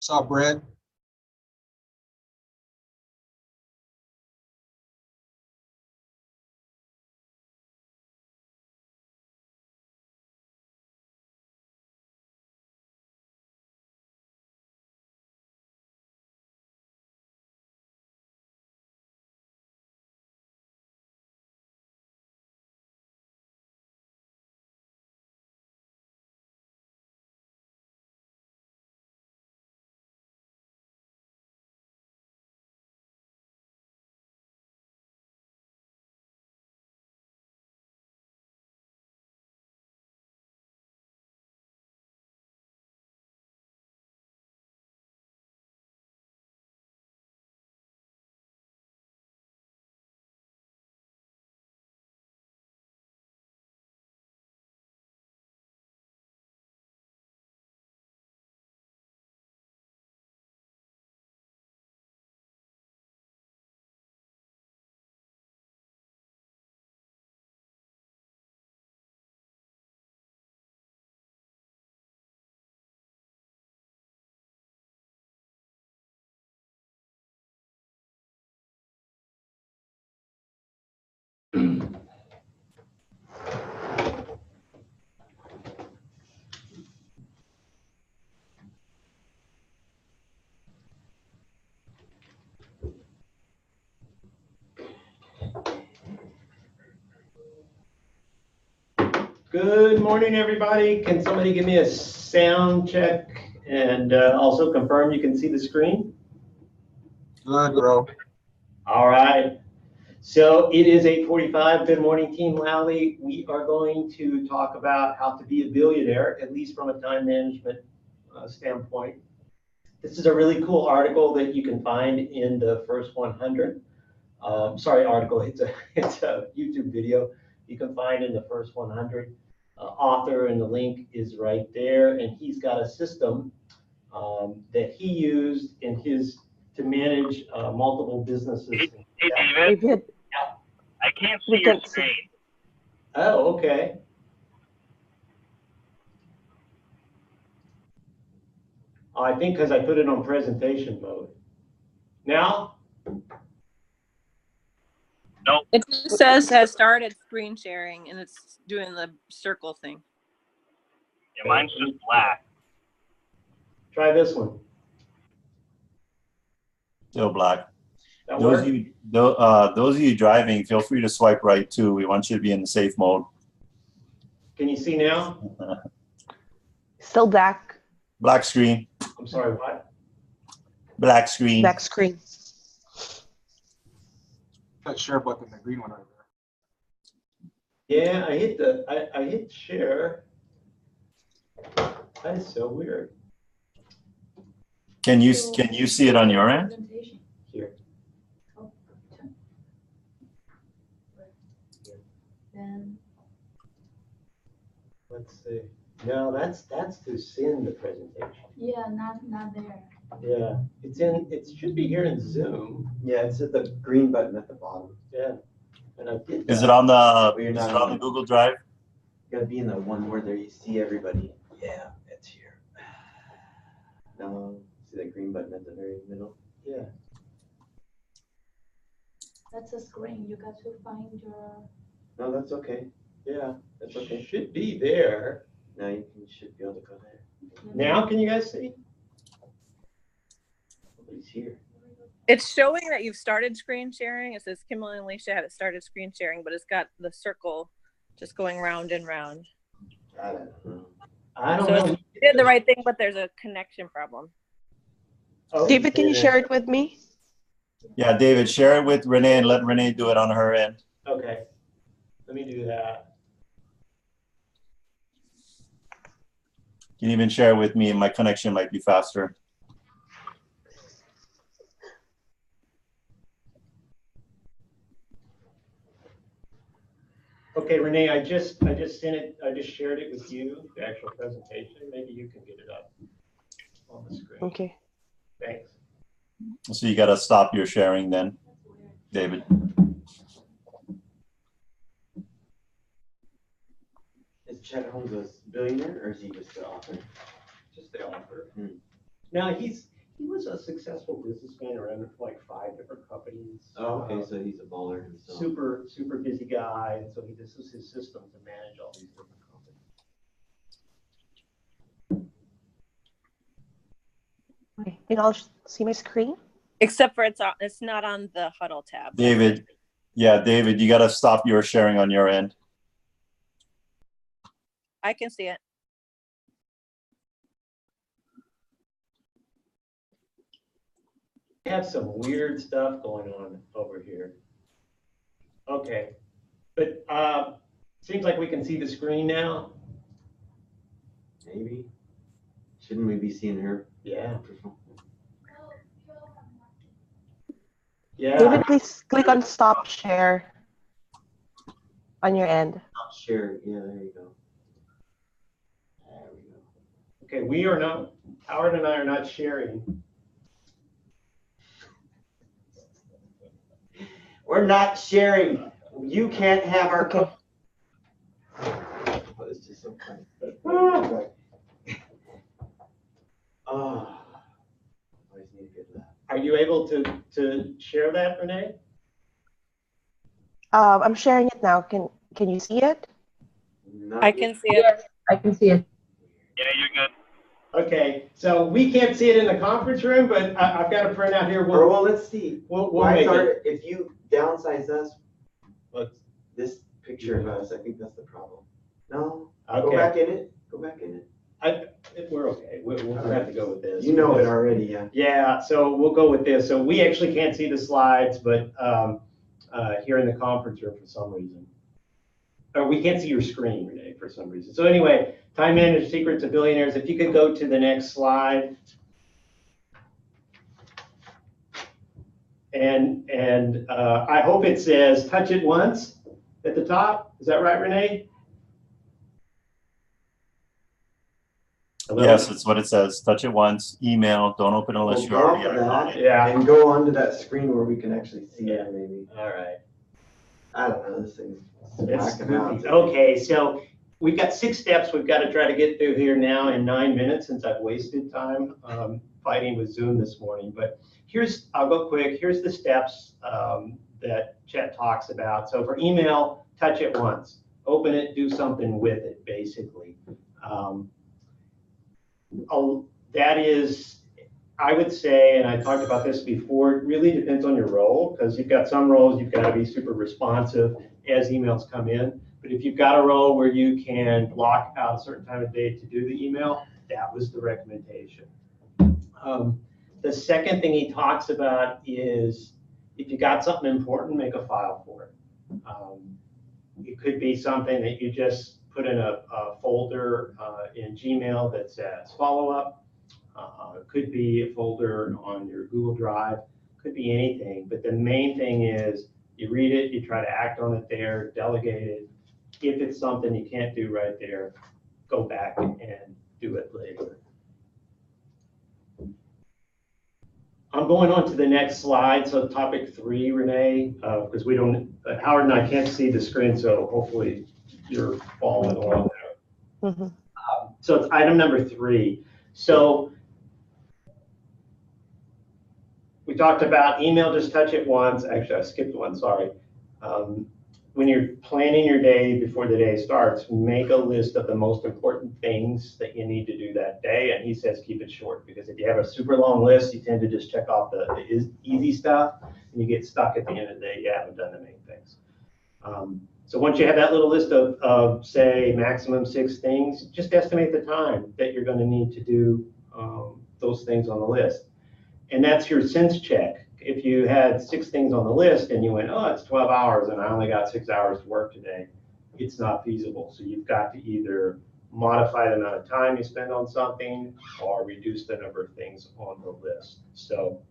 What's up, Brad? Good morning, everybody. Can somebody give me a sound check and also confirm you can see the screen? Good, bro. All right. So it is 8:45. Good morning, Team Lally. We are going to talk about how to be a billionaire, at least from a time management standpoint. This is a really cool article that you can find in the first 100. Sorry, article. It's a YouTube video you can find in the first 100. Author, and the link is right there. And he's got a system that he used in his to manage multiple businesses. Hey, David. Yeah. I can't see your screen. Oh, okay. I think because I put it on presentation mode. Now? Nope. It just says has started screen sharing and it's doing the circle thing. Yeah, mine's just black. Try this one. Still black. That Those work? of you driving, feel free to swipe right too. We want you to be in the safe mode. Can you see now? Still black. Black screen. I'm sorry, what? Black screen. Black screen. That share button, the green one right there. Yeah, I hit share. That is so weird. Can you see it on your end? Here. Let's see. No, that's to send the presentation. Yeah, not there. Yeah, it should be here in Zoom. Yeah, it's at the green button at the bottom. Yeah, and I did. Is it on the You're is not it on on the it. Google Drive? You gotta be in the one where there you see everybody. Yeah, it's here. Now, see that green button at the very middle? Yeah. That's a screen. You got to find your. No, that's okay. Yeah, That's okay. should be there. Now you should be able to go there. Now, can you guys see? Nobody's here. It's showing that you've started screen sharing. It says Kimberly and Alicia have started screen sharing, but it's got the circle just going round and round. Got it. I don't So know. you did the right thing, but there's a connection problem. Oh, David, can you share it with me? Yeah, David, share it with Renee and let Renee do it on her end. Okay, let me do that. You can even share it with me and my connection might be faster. Okay, Renee, I just sent it. I just shared it with you, the actual presentation. Maybe you can get it up on the screen. Okay. Thanks. So you got to stop your sharing then, David. Is Chet Holmes a billionaire or is he just the author? Just the offer. Hmm. Now He was a successful businessman, ran like 5 different companies. Oh, okay, so he's a baller himself. Super busy guy, and so this was his system to manage all these different companies. Okay, you can all see my screen? Except for it's not on the huddle tab. David, David, you got to stop your sharing on your end. I can see it. We have some weird stuff going on over here. Okay, but seems like we can see the screen now. Maybe. Shouldn't we be seeing her? Yeah. David, please click on stop share on your end. Not sure. Yeah, there you go. There we go. Okay, we are not, Howard and I are not sharing. We're not sharing. You can't have our. Okay. Oh, it's just so funny. Oh, always need a good laugh. Are you able to share that, Renee? I'm sharing it now. Can you see it? Not I yet. can see it. Yes, I can see it. Yeah, you're good. Okay, so we can't see it in the conference room, but I've got a printout here. Or well, let's see. We'll Why make is our, it. if you downsize us, Let's- this picture of us, I think that's the problem. No, go Okay, back in it. Go back in it. we're okay. We'll have to go with this. You know it already, yeah. Yeah, so we'll go with this. So we actually can't see the slides, but here in the conference room for some reason. Or we can't see your screen, Renee, for some reason. So anyway, time managed secrets of billionaires. If you could go to the next slide. And I hope it says touch it once at the top. Is that right, Renee? Hello? Yes, that's what it says. Touch it once, email, don't open unless you Well, already go are off on of it. Yeah. And go onto that screen where we can actually see Yeah. it, maybe. All right. I don't know, this thing's It's whacking out. goofy. Okay, so we've got 6 steps we've got to try to get through here now in 9 minutes since I've wasted time fighting with Zoom this morning. But I'll go quick. Here's the steps that Chet talks about. So for email, touch it once. Open it, do something with it, basically. That is, I would say, and I talked about this before, it really depends on your role, because you've got some roles you've got to be super responsive as emails come in. But if you've got a role where you can block out a certain time of day to do the email, that was the recommendation. The second thing he talks about is if you got something important, make a file for it. It could be something that you just put in a folder in Gmail that says follow-up. It could be a folder on your Google Drive. Could be anything. But the main thing is you read it, you try to act on it there, delegate it. If it's something you can't do right there, go back and do it later. I'm going on to the next slide. So topic 3, Renee, because Howard and I can't see the screen, so hopefully you're following along there. Mm-hmm. So it's item number 3. So we talked about email, just touch it once. Actually, I skipped one, sorry. When you're planning your day before the day starts, make a list of the most important things that you need to do that day. And he says keep it short, because if you have a super long list, you tend to just check off the easy stuff, and you get stuck at the end of the day. You haven't done the main things. So once you have that little list of say, maximum 6 things, just estimate the time that you're going to need to do those things on the list. And that's your sense check. If you had 6 things on the list and you went, oh, it's 12 hours and I only got 6 hours to work today, it's not feasible. So you've got to either modify the amount of time you spend on something or reduce the number of things on the list. So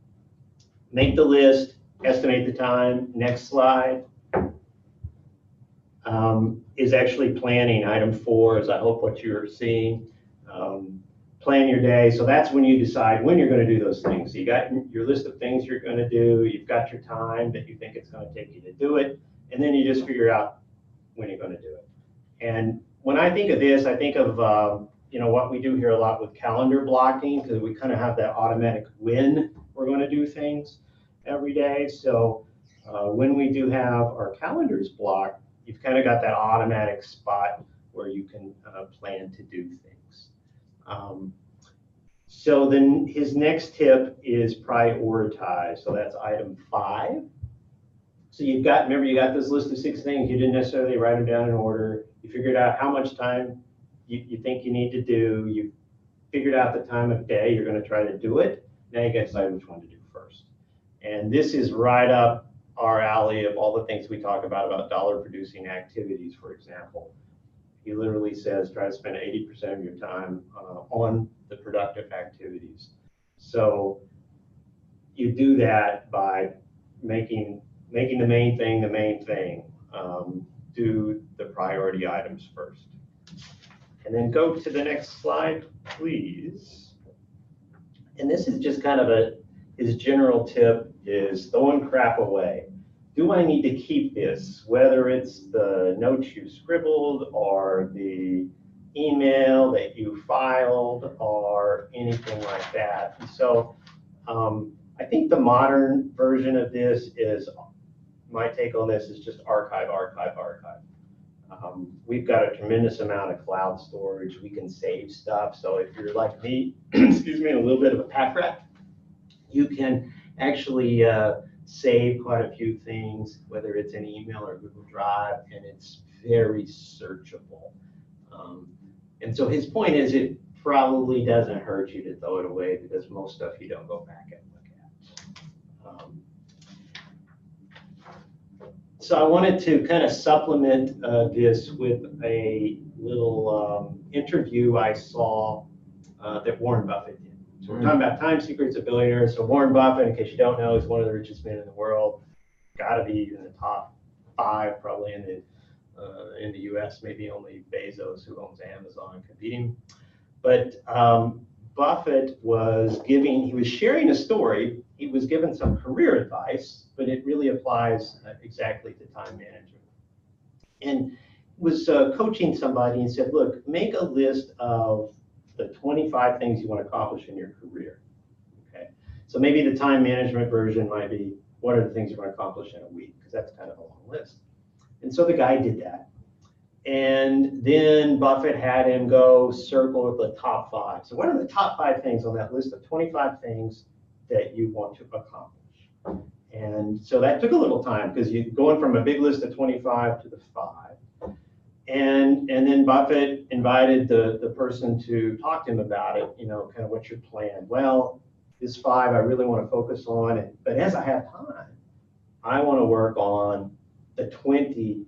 make the list, estimate the time. Next slide is actually planning. Item 4 is, I hope, what you're seeing. Plan your day. So that's when you decide when you're going to do those things. So you got your list of things you're going to do. You've got your time that you think it's going to take you to do it. And then you just figure out when you're going to do it. And when I think of this, I think of what we do here a lot with calendar blocking, because we kind of have that automatic when we're going to do things every day. So when we do have our calendars blocked, you've kind of got that automatic spot where you can plan to do things. So then his next tip is prioritize. So that's item 5. So remember, you got this list of 6 things. You didn't necessarily write them down in order. You figured out how much time you think you need to do. You figured out the time of day you're going to try to do it. Now you got to decide which one to do first. And this is right up our alley of all the things we talk about dollar producing activities, for example. He literally says, try to spend 80% of your time on the productive activities. So you do that by making the main thing the main thing. Do the priority items first. And then go to the next slide, please. And this is just kind of his general tip is throwing crap away. Do I need to keep this, whether it's the notes you scribbled or the email that you filed or anything like that? And so I think the modern version of this is, my take on this is just archive, archive, archive. We've got a tremendous amount of cloud storage. We can save stuff. So if you're like me, excuse me, a little bit of a pack rat, you can actually save quite a few things, whether it's an email or Google Drive, and it's very searchable. And so his point is it probably doesn't hurt you to throw it away because most stuff you don't go back and look at. So I wanted to kind of supplement this with a little interview I saw that Warren Buffett did. So we're talking about time secrets of billionaires. So Warren Buffett, in case you don't know, is one of the richest men in the world. Got to be in the top 5 probably in the U.S. Maybe only Bezos, who owns Amazon, could beat him. But Buffett he was sharing a story. He was given some career advice, but it really applies exactly to time management. And was coaching somebody and said, look, make a list of the 25 things you want to accomplish in your career. Okay. So maybe the time management version might be, what are the things you want to accomplish in a week? Because that's kind of a long list. And so the guy did that. And then Buffett had him go circle the top 5. So what are the top 5 things on that list of 25 things that you want to accomplish? And so that took a little time because you're going from a big list of 25 to the 5. And then Buffett invited the person to talk to him about it, kind of what's your plan? Well, this 5 I really want to focus on, but as I have time, I want to work on the 20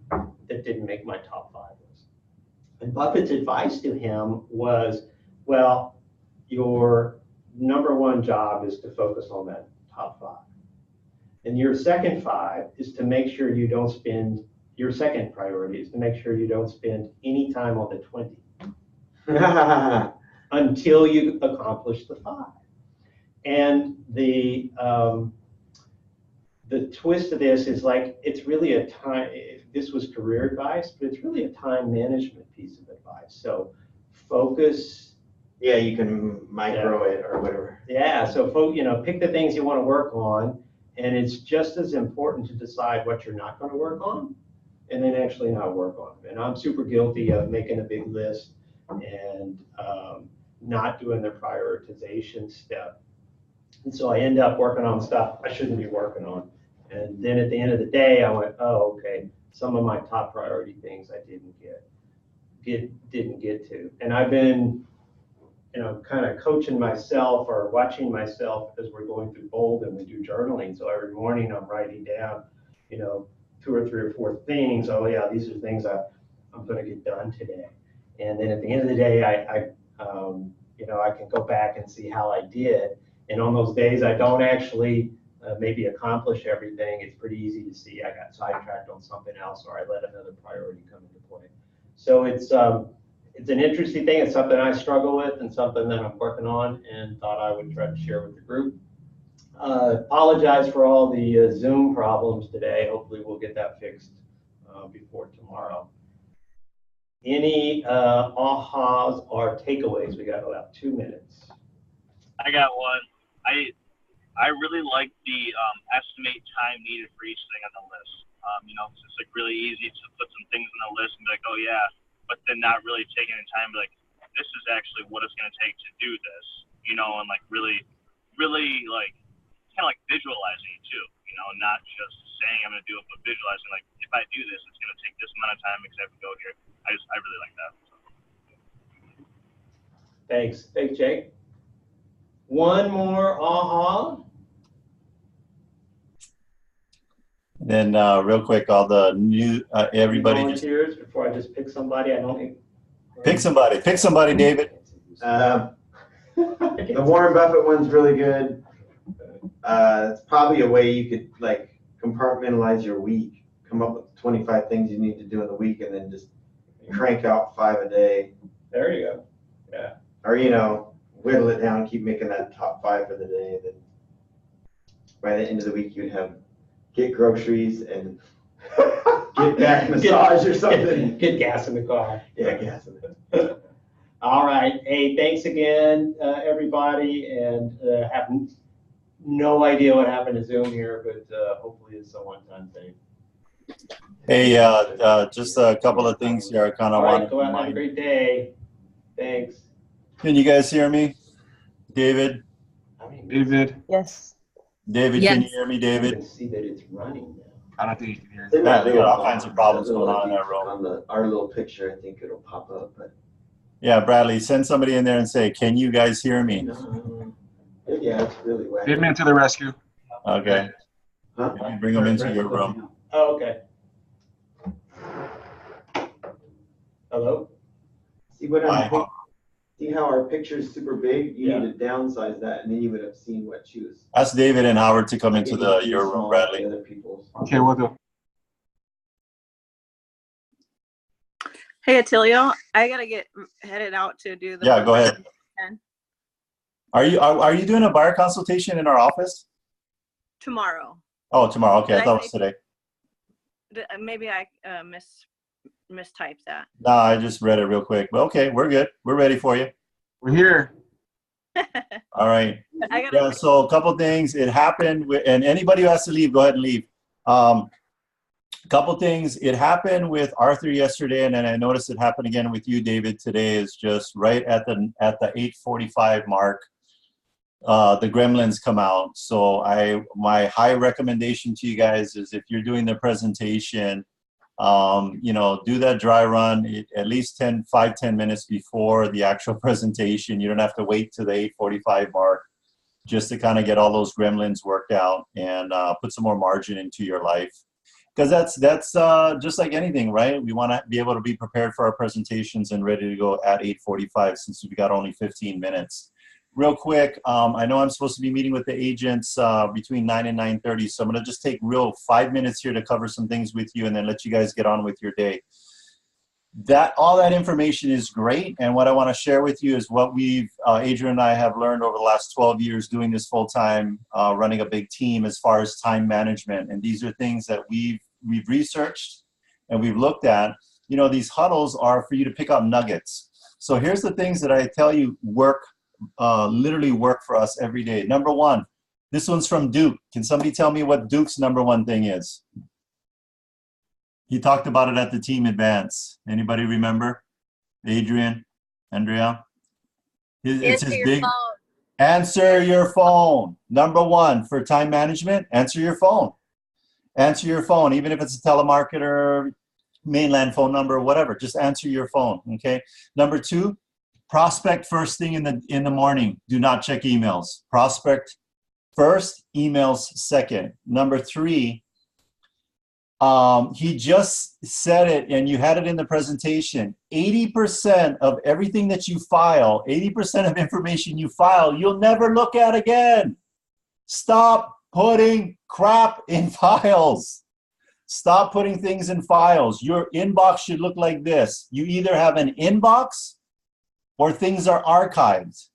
that didn't make my top 5 list. And Buffett's advice to him was, well, your number 1 job is to focus on that top 5. And your second 5 is to make sure you don't spend, your second priority is to make sure you don't spend any time on the 20 until you accomplish the 5. And the twist of this is like, it's really a time, this was career advice, but it's really a time management piece of advice. So focus. Yeah, you can micro it or whatever. Yeah, so pick the things you want to work on, and it's just as important to decide what you're not going to work on and then actually not work on them. And I'm super guilty of making a big list and not doing the prioritization step. And so I end up working on stuff I shouldn't be working on. And then at the end of the day, I went, oh, okay, some of my top priority things I didn't get to. And I've been, kind of coaching myself or watching myself as we're going through Bold and we do journaling. So every morning I'm writing down, 2 or 3 or 4 things. Oh yeah, these are things I'm going to get done today. And then at the end of the day, I can go back and see how I did. And on those days I don't actually maybe accomplish everything, it's pretty easy to see I got sidetracked on something else or I let another priority come into play. So it's an interesting thing. It's something I struggle with and something that I'm working on and thought I would try to share with the group. Apologize for all the Zoom problems today. Hopefully we'll get that fixed before tomorrow. Any ahas or takeaways? We got about 2 minutes. I got one. I really like the estimate time needed for each thing on the list. You know, it's like really easy to put some things on the list and be like, oh yeah, but then not really taking the time to be like, this is actually what it's going to take to do this, you know, and like really like kind of like visualizing it too, you know, not just saying I'm going to do it, but visualizing like if I do this, it's going to take this amount of time because I have to go here. I really like that. Thanks, Jake. One more aha. Then real quick, all the new everybody just volunteers before I just pick somebody. I don't pick somebody. Pick somebody, David. The Warren Buffett one's really good. It's probably a way you could like compartmentalize your week, come up with 25 things you need to do in the week, and then just crank out 5 a day. There you go. Yeah. Or, you know, whittle it down, keep making that top 5 for the day. And then by the end of the week, you'd have get groceries and get back massage or something. Get gas in the car. Yeah, gas in it. All right. Hey, thanks again, everybody. And have no idea what happened to Zoom here, but hopefully it's a one-time thing. Hey, just a couple of things here. I kind of All want right, go out and have a great day. Thanks. Can you guys hear me? David? David, Yes. David, Yes. can you hear me, You David? can see that it's running now. I don't think you can hear They it. might they do got it all kinds of problems going on in that room. On our little picture, I think it'll pop up, but Yeah, Bradley, send somebody in there and say, can you guys hear me? yeah, it's really wacky. David to the rescue. Okay. Huh? You can bring them into your room. Oh, okay. Hello? See what Hi. see how our picture is super big? You Yeah. need to downsize that, and then you would have seen what she was. Ask David and Howard to come into It was your small, room, Bradley. the other people's. Okay, we'll do. Hey, Attilio, I gotta get headed out to do the. Yeah, go ahead. And Are you doing a buyer consultation in our office? tomorrow. Oh, tomorrow. Okay, I Did I thought it was say- today. Maybe I mistyped that. No, I just read it real quick. But okay, we're good. We're ready for you. We're here. All right. I gotta. Yeah, so a couple things. It happened, and anybody who has to leave, go ahead and leave. Couple things. It happened with Arthur yesterday, and then I noticed it happened again with you, David, today. Is just right at the 8:45 mark. The gremlins come out. So my high recommendation to you guys is if you're doing the presentation, you know, do that dry run at least 5-10 minutes before the actual presentation. You don't have to wait to the 8:45 mark just to kind of get all those gremlins worked out and put some more margin into your life. Because that's just like anything, right? We want to be able to be prepared for our presentations and ready to go at 8:45 since we've got only 15 minutes. Real quick, I know I'm supposed to be meeting with the agents between 9 and 9:30, so I'm going to just take 5 minutes here to cover some things with you and then let you guys get on with your day. All that information is great, and what I want to share with you is what Adrian and I have learned over the last 12 years doing this full-time, running a big team as far as time management. And these are things that we've researched and we've looked at. You know, these huddles are for you to pick up nuggets. So here's the things that I tell you literally work for us every day. Number one, this one's from Duke. Can somebody tell me what Duke's number one thing is? He talked about it at the team advance. Anybody remember? Adrian, Andrea? It's his big. Answer your phone. Number one for time management, answer your phone. Answer your phone, even if it's a telemarketer, mainland phone number, whatever. Just answer your phone, okay? Number two, prospect first thing in the morning. Do not check emails. Prospect first, emails second. Number three, he just said it, and you had it in the presentation. 80% of everything that you file, 80% of information you file, you'll never look at again. Stop putting crap in files. Stop putting things in files. Your inbox should look like this. You either have an inbox or things are archived.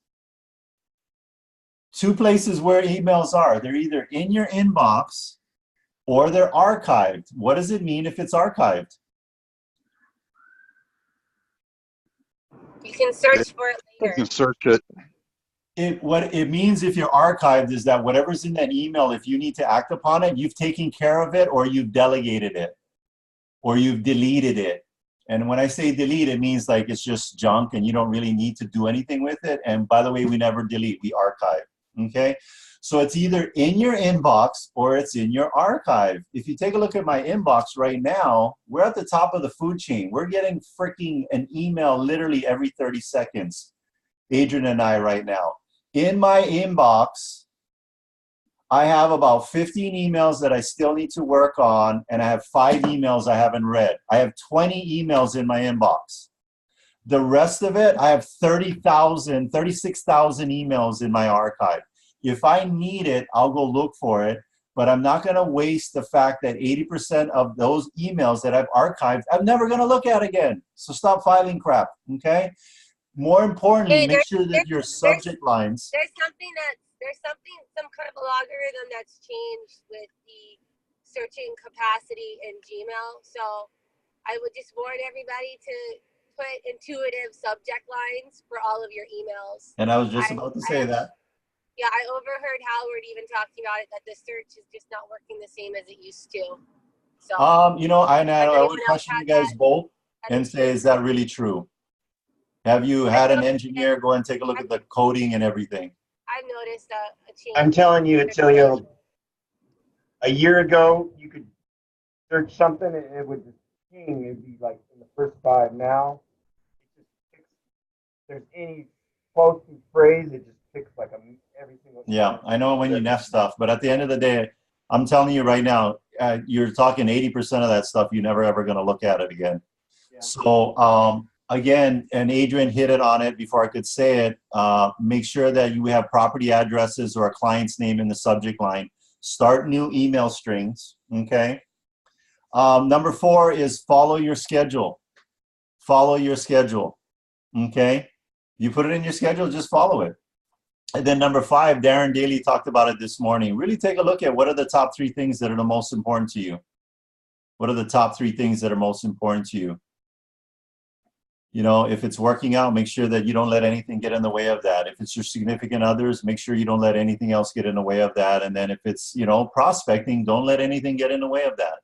Two places where emails are. They're either in your inbox or they're archived. What does it mean if it's archived? You can search for it You later. can search it. What it means if you're archived is that whatever's in that email, if you need to act upon it, you've taken care of it, or you've delegated it, or you've deleted it. And when I say delete, it means like it's just junk and you don't really need to do anything with it. And by the way, we never delete, we archive. Okay? So it's either in your inbox or it's in your archive. If you take a look at my inbox right now, we're at the top of the food chain. We're getting freaking an email literally every 30 seconds. Adrian and I right now. In my inbox, I have about 15 emails that I still need to work on, and I have 5 emails I haven't read. I have 20 emails in my inbox. The rest of it, I have 36,000 emails in my archive. If I need it, I'll go look for it, but I'm not going to waste the fact that 80% of those emails that I've archived, I'm never going to look at again. So stop filing crap, okay? More importantly, Hey, make sure that your subject lines. There's some kind of algorithm that's changed with the searching capacity in Gmail. So I would just warn everybody to put intuitive subject lines for all of your emails. And I was just about to say that. Yeah, I overheard Howard even talking about it, that the search is just not working the same as it used to. So You know, I would question you guys both and say, is that really true? Have you had an engineer go and take a look at the coding and everything? I've noticed a change. I'm telling you, Attilio, a year ago, you could search something and it would just ping. It'd be like in the first 5. Now, it just picks, if there's any close phrase, it just picks like every single. Yeah, I know when you neff stuff, but at the end of the day, I'm telling you right now, you're talking 80% of that stuff, you're never ever going to look at it again. Yeah. So, again, and Adrian hit it on it before I could say it, make sure that you have property addresses or a client's name in the subject line. Start new email strings, okay? Number 4 is follow your schedule. Follow your schedule, okay? You put it in your schedule, just follow it. And then number 5, Darren Daly talked about it this morning. Really take a look at what are the top 3 things that are the most important to you. What are the top 3 things that are most important to you? You know, if it's working out, make sure that you don't let anything get in the way of that. If it's your significant others, make sure you don't let anything else get in the way of that. And then if it's, you know, prospecting, don't let anything get in the way of that.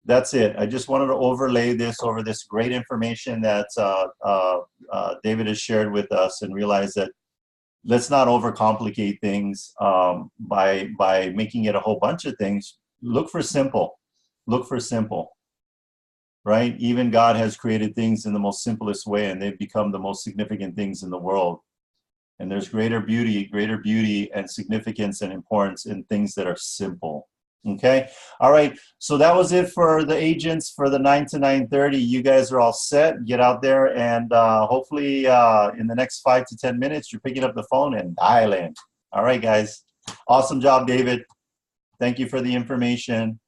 That's it. I just wanted to overlay this over this great information that David has shared with us, and realize that let's not overcomplicate things by making it a whole bunch of things. Look for simple. Look for simple. Right? Even God has created things in the most simplest way, and they've become the most significant things in the world. And there's greater beauty and significance and importance in things that are simple. Okay? All right. So that was it for the agents for the 9 to 9:30. You guys are all set. Get out there, and hopefully in the next 5 to 10 minutes, you're picking up the phone and dialing. All right, guys. Awesome job, David. Thank you for the information.